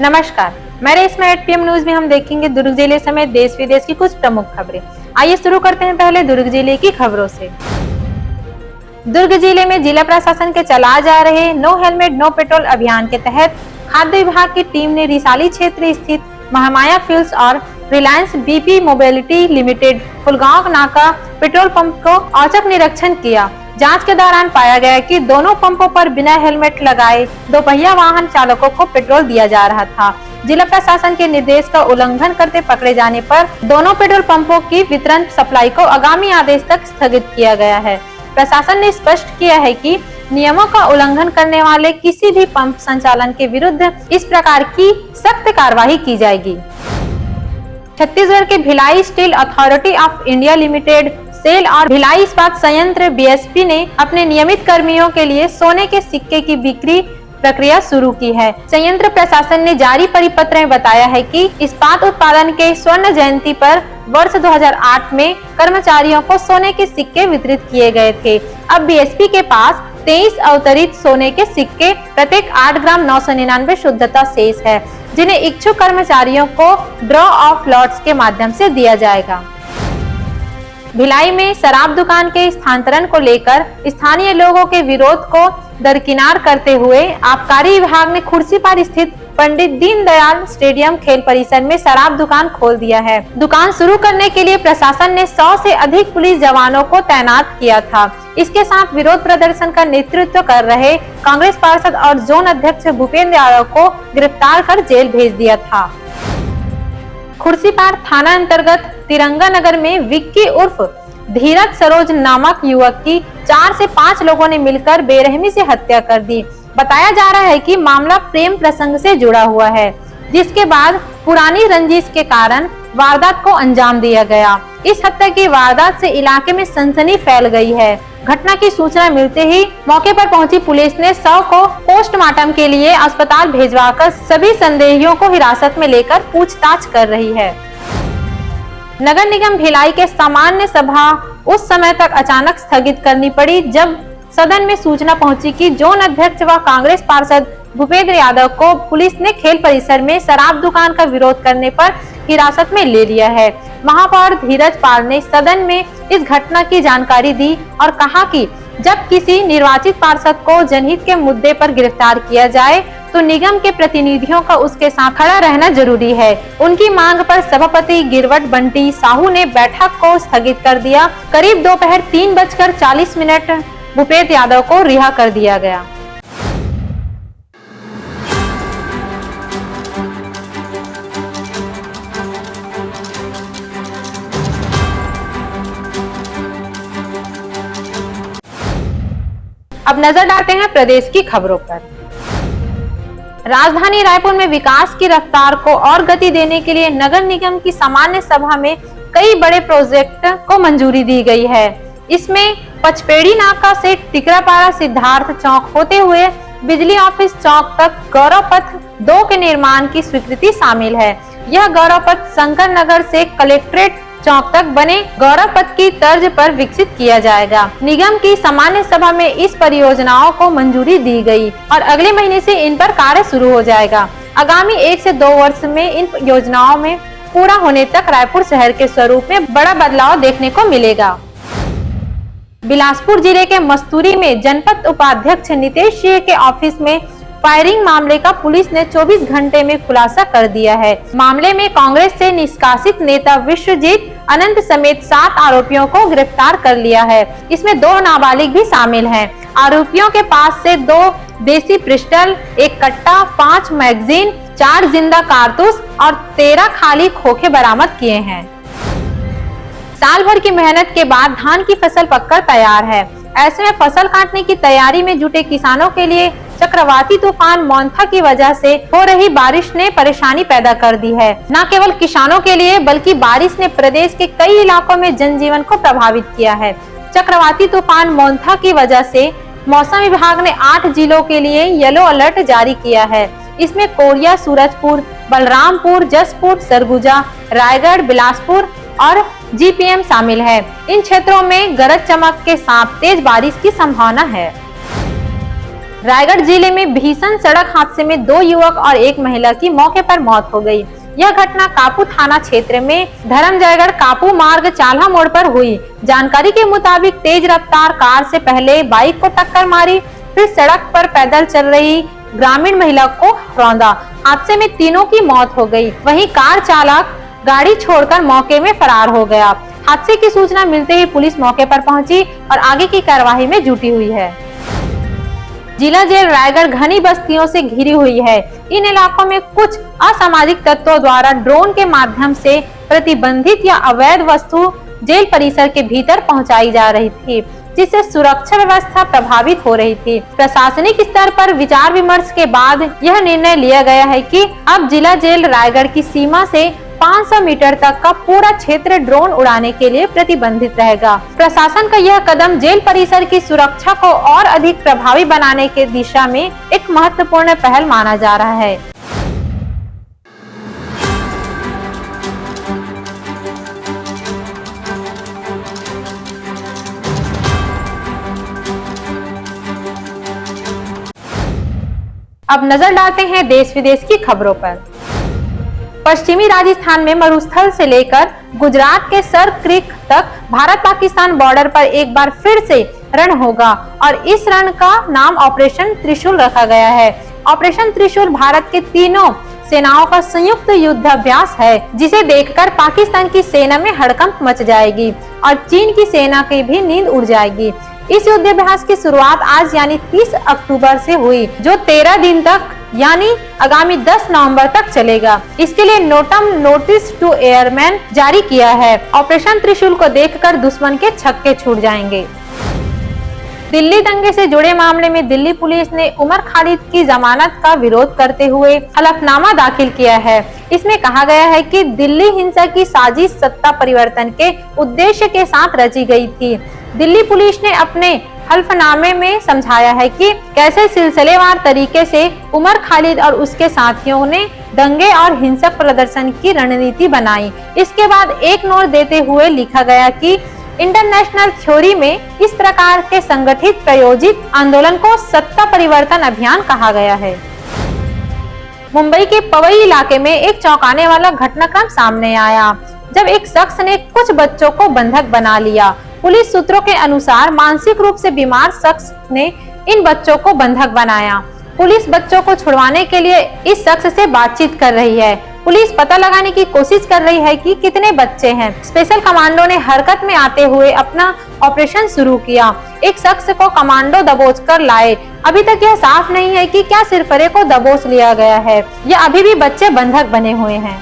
नमस्कार, मेरे इसमें 8 PM न्यूज में हम देखेंगे दुर्ग जिले समेत देश विदेश की कुछ प्रमुख खबरें। आइए शुरू करते हैं पहले दुर्ग जिले की खबरों से। दुर्ग जिले में जिला प्रशासन के चलाए जा रहे नो हेलमेट नो पेट्रोल अभियान के तहत खाद्य विभाग की टीम ने रिसाली क्षेत्र स्थित महामाया फ्यूल्स और Reliance BP mobility limited Phulgaon नाका पेट्रोल पंप को औचक निरीक्षण किया। जांच के दौरान पाया गया कि दोनों पंपों पर बिना हेलमेट लगाए दोपहिया वाहन चालकों को पेट्रोल दिया जा रहा था। जिला प्रशासन के निर्देश का उल्लंघन करते पकड़े जाने पर दोनों पेट्रोल पंपों की वितरण सप्लाई को आगामी आदेश तक स्थगित किया गया है। प्रशासन ने स्पष्ट किया है कि नियमों का उल्लंघन करने वाले किसी भी पंप संचालन के विरुद्ध इस प्रकार की सख्त कार्रवाई की जाएगी। छत्तीसगढ़ के Bhilai steel authority of India limited SAIL और भिलाई इस्पात संयंत्र बीएसपी ने अपने नियमित कर्मियों के लिए सोने के सिक्के की बिक्री प्रक्रिया शुरू की है। संयंत्र प्रशासन ने जारी परिपत्र में बताया है कि इस्पात उत्पादन के स्वर्ण जयंती पर वर्ष 2008 में कर्मचारियों को सोने के सिक्के वितरित किए गए थे। अब बीएसपी के पास 23 अवतरित सोने के सिक्के प्रत्येक 8 ग्राम 999 शुद्धता शेष है, जिन्हें इच्छुक कर्मचारियों को ड्रॉ ऑफ लॉट्स के माध्यम से दिया जाएगा। भिलाई में शराब दुकान के स्थानांतरण को लेकर स्थानीय लोगों के विरोध को दरकिनार करते हुए आबकारी विभाग ने खुर्सीपार स्थित पंडित दीनदयाल स्टेडियम खेल परिसर में शराब दुकान खोल दिया है। दुकान शुरू करने के लिए प्रशासन ने 100 से अधिक पुलिस जवानों को तैनात किया था। इसके साथ विरोध प्रदर्शन का नेतृत्व कर रहे कांग्रेस पार्षद और जोन अध्यक्ष भूपेंद्र यादव को गिरफ्तार कर जेल भेज दिया था। खुर्सीपार थाना अंतर्गत तिरंगा नगर में विक्की उर्फ धीरज सरोज नामक युवक की 4 से 5 लोगों ने मिलकर बेरहमी से हत्या कर दी। बताया जा रहा है कि मामला प्रेम प्रसंग से जुड़ा हुआ है, जिसके बाद पुरानी रंजिश के कारण वारदात को अंजाम दिया गया। इस हत्या की वारदात से इलाके में सनसनी फैल गई है। घटना की सूचना मिलते ही मौके पर पहुंची पुलिस ने शव को पोस्टमार्टम के लिए अस्पताल भेजवाकर सभी संदेहियों को हिरासत में लेकर पूछताछ कर रही है। नगर निगम भिलाई के सामान्य सभा उस समय तक अचानक स्थगित करनी पड़ी जब सदन में सूचना पहुंची कि जोन अध्यक्ष व कांग्रेस पार्षद भूपेंद्र यादव को पुलिस ने खेल परिसर में शराब दुकान का विरोध करने पर हिरासत में ले लिया है। महापौर धीरज पाल ने सदन में इस घटना की जानकारी दी और कहा कि जब किसी निर्वाचित पार्षद को जनहित के मुद्दे पर गिरफ्तार किया जाए तो निगम के प्रतिनिधियों का उसके साथ खड़ा रहना जरूरी है। उनकी मांग पर सभापति गिरवट बंटी साहू ने बैठक को स्थगित कर दिया। करीब दोपहर 3:40 भूपेंद्र यादव को रिहा कर दिया गया। अब नजर डालते हैं प्रदेश की खबरों पर। राजधानी रायपुर में विकास की रफ्तार को और गति देने के लिए नगर निगम की सामान्य सभा में कई बड़े प्रोजेक्ट को मंजूरी दी गई है। इसमें पचपेड़ी नाका से टिकरापाड़ा सिद्धार्थ चौक होते हुए बिजली ऑफिस चौक तक गौरव पथ 2 के निर्माण की स्वीकृति शामिल है। यह गौरव पथ शंकर नगर से कलेक्ट्रेट चौक तक बने गौरव पथ की तर्ज पर विकसित किया जाएगा। निगम की सामान्य सभा में इस परियोजनाओं को मंजूरी दी गई और अगले महीने से इन पर कार्य शुरू हो जाएगा। आगामी 1 से 2 वर्ष में इन योजनाओं में पूरा होने तक रायपुर शहर के स्वरूप में बड़ा बदलाव देखने को मिलेगा। बिलासपुर जिले के मस्तूरी में जनपद उपाध्यक्ष नितेश सिंह के ऑफिस में फायरिंग मामले का पुलिस ने 24 घंटे में खुलासा कर दिया है। मामले में कांग्रेस से निष्कासित नेता विश्वजीत अनंत समेत 7 आरोपियों को गिरफ्तार कर लिया है। इसमें 2 नाबालिग भी शामिल हैं। आरोपियों के पास से 2 देसी पिस्टल, 1 कट्टा, 5 मैगजीन, 4 जिंदा कारतूस और 13 खाली खोखे बरामद किए हैं। साल भर की मेहनत के बाद धान की फसल पककर तैयार है। ऐसे में फसल काटने की तैयारी में जुटे किसानों के लिए चक्रवाती तूफान मोंथा की वजह से हो रही बारिश ने परेशानी पैदा कर दी है। न केवल किसानों के लिए बल्कि बारिश ने प्रदेश के कई इलाकों में जनजीवन को प्रभावित किया है। चक्रवाती तूफान मोंथा की वजह से मौसम विभाग ने 8 जिलों के लिए येलो अलर्ट जारी किया है। इसमें कोरिया, सूरजपुर, बलरामपुर, जसपुर, सरगुजा, रायगढ़, बिलासपुर और जीपीएम शामिल है। इन क्षेत्रों में गरज चमक के साथ तेज बारिश की संभावना है। रायगढ़ जिले में भीषण सड़क हादसे में 2 युवक और 1 महिला की मौके पर मौत हो गई। यह घटना कापू थाना क्षेत्र में धर्मजयगढ़ कापू मार्ग चाल्हा मोड़ पर हुई। जानकारी के मुताबिक तेज रफ्तार कार से पहले बाइक को टक्कर मारी, फिर सड़क पर पैदल चल रही ग्रामीण महिला को रौंदा। हादसे में तीनों की मौत हो गई। वहीं कार चालक गाड़ी छोड़कर मौके में फरार हो गया। हादसे की सूचना मिलते ही पुलिस मौके पर पहुंची और आगे की कार्यवाही में जुटी हुई है। जिला जेल रायगढ़ घनी बस्तियों से घिरी हुई है। इन इलाकों में कुछ असामाजिक तत्वों द्वारा ड्रोन के माध्यम से प्रतिबंधित या अवैध वस्तु जेल परिसर के भीतर पहुंचाई जा रही थी, जिससे सुरक्षा व्यवस्था प्रभावित हो रही थी। प्रशासनिक स्तर पर विचार विमर्श के बाद यह निर्णय लिया गया है कि अब जिला जेल रायगढ़ की सीमा से 500 मीटर तक का पूरा क्षेत्र ड्रोन उड़ाने के लिए प्रतिबंधित रहेगा। प्रशासन का यह कदम जेल परिसर की सुरक्षा को और अधिक प्रभावी बनाने के दिशा में एक महत्वपूर्ण पहल माना जा रहा है। अब नजर डालते हैं देश विदेश की खबरों पर। पश्चिमी राजस्थान में मरुस्थल से लेकर गुजरात के सर क्रीक तक भारत पाकिस्तान बॉर्डर पर एक बार फिर से रण होगा और इस रण का नाम ऑपरेशन त्रिशूल रखा गया है। ऑपरेशन त्रिशूल भारत के तीनों सेनाओं का संयुक्त युद्धाभ्यास है, जिसे देखकर पाकिस्तान की सेना में हड़कंप मच जाएगी और चीन की सेना की भी नींद उड़ जाएगी। इस युद्धाभ्यास की शुरुआत आज यानी 30 अक्टूबर से हुई, जो 13 दिन तक यानी आगामी 10 नवंबर तक चलेगा। इसके लिए नोटिस टू एयरमैन जारी किया है। ऑपरेशन त्रिशूल को देखकर दुश्मन के छक्के छूट जाएंगे। दिल्ली दंगे से जुड़े मामले में दिल्ली पुलिस ने उमर खालिद की जमानत का विरोध करते हुए हलफनामा दाखिल किया है। इसमें कहा गया है कि दिल्ली हिंसा की साजिश सत्ता परिवर्तन के उद्देश्य के साथ रची गई थी। दिल्ली पुलिस ने अपने हल्फनामे में समझाया है कि कैसे सिलसिलेवार तरीके से उमर खालिद और उसके साथियों ने दंगे और हिंसक प्रदर्शन की रणनीति बनाई। इसके बाद एक नोट देते हुए लिखा गया कि इंटरनेशनल थ्योरी में इस प्रकार के संगठित प्रायोजित आंदोलन को सत्ता परिवर्तन अभियान कहा गया है। मुंबई के पवई इलाके में एक चौंकाने वाला घटनाक्रम सामने आया, जब एक शख्स ने कुछ बच्चों को बंधक बना लिया। पुलिस सूत्रों के अनुसार मानसिक रूप से बीमार शख्स ने इन बच्चों को बंधक बनाया। पुलिस बच्चों को छुड़वाने के लिए इस शख्स से बातचीत कर रही है। पुलिस पता लगाने की कोशिश कर रही है कि कितने बच्चे हैं। स्पेशल कमांडो ने हरकत में आते हुए अपना ऑपरेशन शुरू किया। एक शख्स को कमांडो दबोच कर लाए। अभी तक यह साफ नहीं है कि क्या सिरफरे को दबोच लिया गया है या अभी भी बच्चे बंधक बने हुए हैं।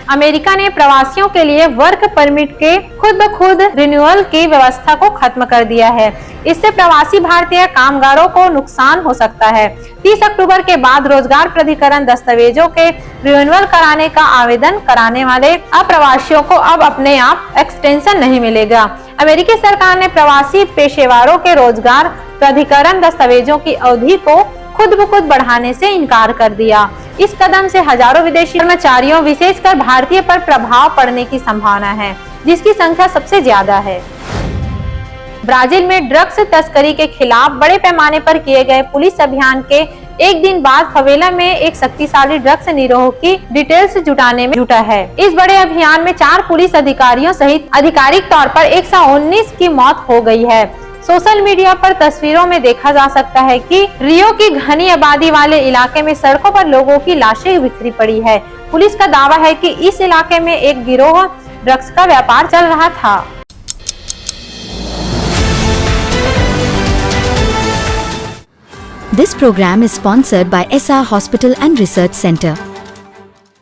अमेरिका ने प्रवासियों के लिए वर्क परमिट के खुद ब खुद रिन्यूअल की व्यवस्था को खत्म कर दिया है। इससे प्रवासी भारतीय कामगारों को नुकसान हो सकता है। 30 अक्टूबर के बाद रोजगार प्राधिकरण दस्तावेजों के रिन्यूअल कराने का आवेदन कराने वाले अप्रवासियों को अब अपने आप एक्सटेंशन नहीं मिलेगा। अमेरिकी सरकार ने प्रवासी पेशेवरों के रोजगार प्राधिकरण दस्तावेजों की अवधि को खुद ब खुद बढ़ाने से इनकार कर दिया। इस कदम से हजारों विदेशी कर्मचारियों विशेषकर भारतीय पर प्रभाव पड़ने की संभावना है, जिसकी संख्या सबसे ज्यादा है। ब्राजील में ड्रग्स तस्करी के खिलाफ बड़े पैमाने पर किए गए पुलिस अभियान के एक दिन बाद फवेला में एक शक्तिशाली ड्रग्स निरोह की डिटेल्स जुटाने में जुटा है। इस बड़े अभियान में 4 पुलिस अधिकारियों सहित आधिकारिक तौर पर 119 की मौत हो गई है। सोशल मीडिया पर तस्वीरों में देखा जा सकता है कि रियो की घनी आबादी वाले इलाके में सड़कों पर लोगों की लाशें बिखरी पड़ी है। पुलिस का दावा है कि इस इलाके में एक गिरोह ड्रग्स का व्यापार चल रहा था। This program is sponsored by SR Hospital and Research Center.